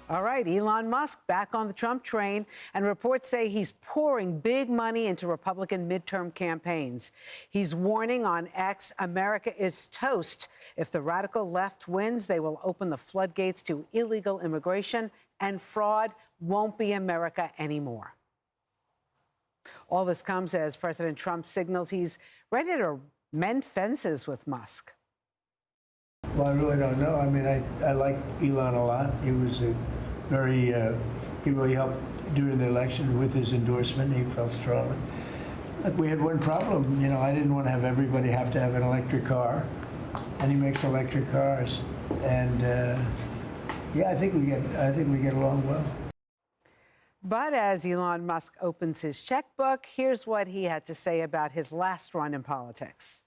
All right, Elon Musk back on the Trump train, and reports say he's pouring big money into Republican midterm campaigns. He's warning on X, America is toast. If the radical left wins, they will open the floodgates to illegal immigration, and fraud won't be America anymore. All this comes as President Trump signals he's ready to mend fences with Musk. Well, I really don't know. I mean, I like Elon a lot. He was a very, he really helped during the election with his endorsement. He felt strongly. Look, we had one problem. You know, I didn't want to have everybody have to have an electric car, and he makes electric cars. And yeah, I think we get along well. But as Elon Musk opens his checkbook, here's what he had to say about his last run in politics.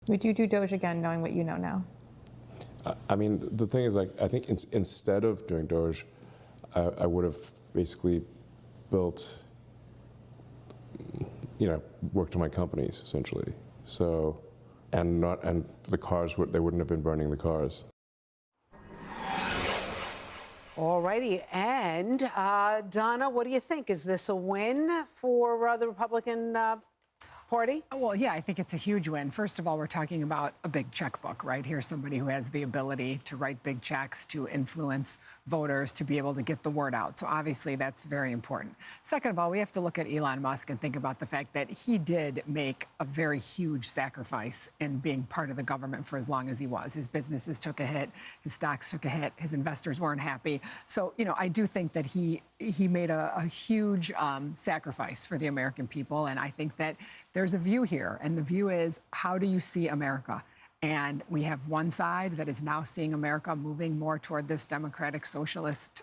Would you do Doge again, knowing what you know now? I mean, the thing is, like, I think instead of doing Doge, I would have basically built, you know, worked on my companies essentially. So, and the cars they wouldn't have been burning the cars. All righty, and Donna, what do you think? Is this a win for the Republican Party? Well, yeah, I think it's a huge win. First of all, we're talking about a big checkbook, right? Here's somebody who has the ability to write big checks, to influence voters, to be able to get the word out. So obviously that's very important. Second of all, we have to look at Elon Musk and think about the fact that he did make a very huge sacrifice in being part of the government for as long as he was. His businesses took a hit, his stocks took a hit, his investors weren't happy. So, you know, I do think that he made a huge sacrifice for the American people. And I think that there's a view here, and the view is, how do you see America? And we have one side that is now seeing America moving more toward this democratic socialist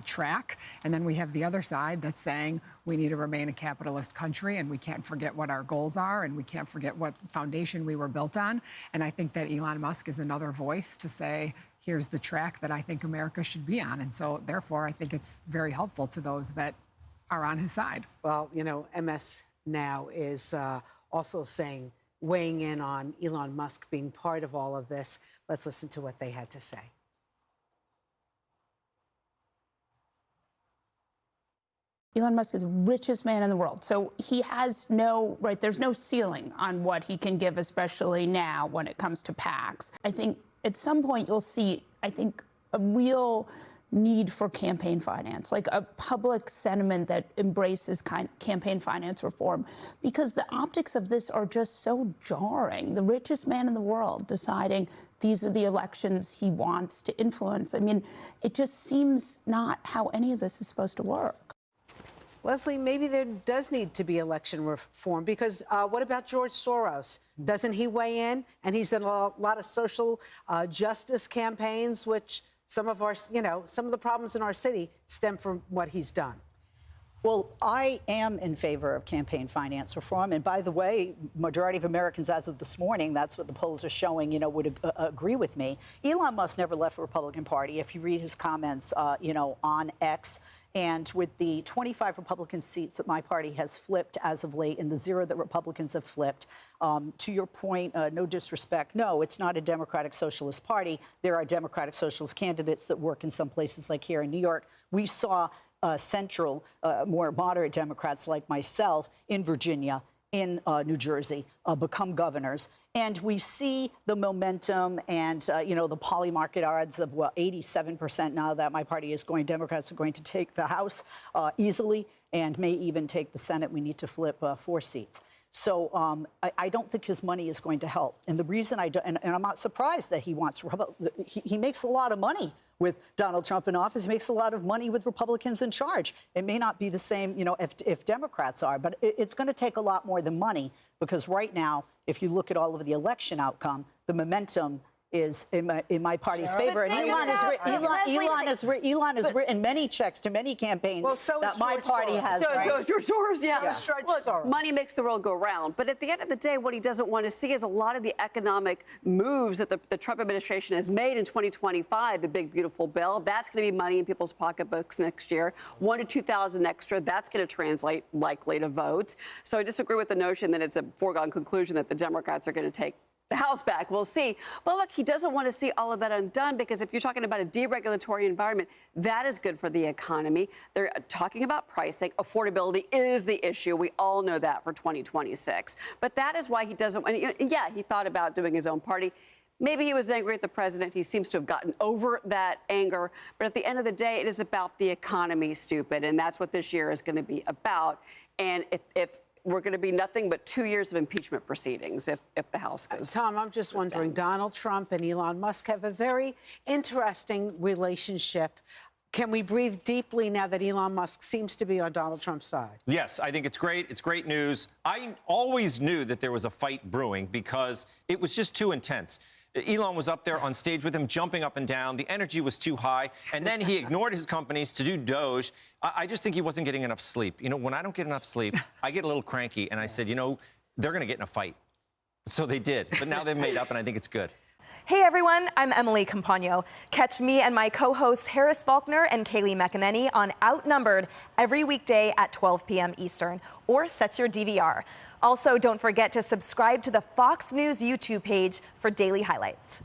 track. And then we have the other side that's saying we need to remain a capitalist country, and we can't forget what our goals are, and we can't forget what foundation we were built on. And I think that Elon Musk is another voice to say, here's the track that I think America should be on. And so therefore, I think it's very helpful to those that are on his side. Well, you know, MS Now is also weighing in on Elon Musk being part of all of this. Let's listen to what they had to say. Elon Musk is the richest man in the world. So he has there's no ceiling on what he can give, especially now when it comes to PACs. I think at some point you'll see, a real need for campaign finance, like a public sentiment that embraces campaign finance reform, because the optics of this are just so jarring. The richest man in the world deciding these are the elections he wants to influence. I mean, it just seems not how any of this is supposed to work. Leslie, maybe there does need to be election reform, because what about George Soros? Doesn't he weigh in? And he's done a lot of social justice campaigns, which some of the problems in our city stem from what he's done. Well, I am in favor of campaign finance reform. And by the way, majority of Americans as of this morning, that's what the polls are showing, would agree with me. Elon Musk never left the Republican Party. If you read his comments, on X, and with the 25 Republican seats that my party has flipped as of late and the 0 that Republicans have flipped, to your point, no disrespect, no, it's not a Democratic Socialist Party. There are Democratic Socialist candidates that work in some places like here in New York. We saw central, more moderate Democrats like myself in Virginia, in New Jersey, become governors. And we see the momentum and, the poly market odds of, 87% now that my party is going, Democrats are going to take the House easily and may even take the Senate. We need to flip 4 seats. So I don't think his money is going to help. And the reason and I'm not surprised that he wants, he makes a lot of money with Donald Trump in office. He makes a lot of money with Republicans in charge. It may not be the same, if Democrats are, but it's going to take a lot more than money, because right now, if you look at all of the election outcome, the momentum is in my party's favor. And Elon has written many checks to many campaigns that my party has. So George Soros, yeah. Soros. Money makes the world go round. But at the end of the day, what he doesn't want to see is a lot of the economic moves that the Trump administration has made in 2025, the big, beautiful bill. That's going to be money in people's pocketbooks next year. 1,000 to 2,000 extra. That's going to translate likely to votes. So I disagree with the notion that it's a foregone conclusion that the Democrats are going to take the House back. We'll see. But look, he doesn't want to see all of that undone, because if you're talking about a deregulatory environment, that is good for the economy. They're talking about pricing. Affordability is the issue. We all know that for 2026. But that is why he doesn't. And yeah, he thought about doing his own party. Maybe he was angry at the president. He seems to have gotten over that anger. But at the end of the day, it is about the economy, stupid. And that's what this year is going to be about. And if we're going to be nothing but 2 years of impeachment proceedings if the House goes. Tom, I'm just wondering, Donald Trump and Elon Musk have a very interesting relationship. Can we breathe deeply now that Elon Musk seems to be on Donald Trump's side? Yes, I think it's great. It's great news. I always knew that there was a fight brewing because it was just too intense. Elon was up there on stage with him, jumping up and down. The energy was too high. And then he ignored his companies to do Doge. I just think he wasn't getting enough sleep. You know, when I don't get enough sleep, I get a little cranky. And I said, you know, they're going to get in a fight. So they did. But now they've made up, and I think it's good. Hey everyone, I'm Emily Campagno. Catch me and my co-hosts Harris Faulkner and Kaylee McEnany on Outnumbered every weekday at 12 p.m. Eastern, or set your DVR. Also, don't forget to subscribe to the Fox News YouTube page for daily highlights.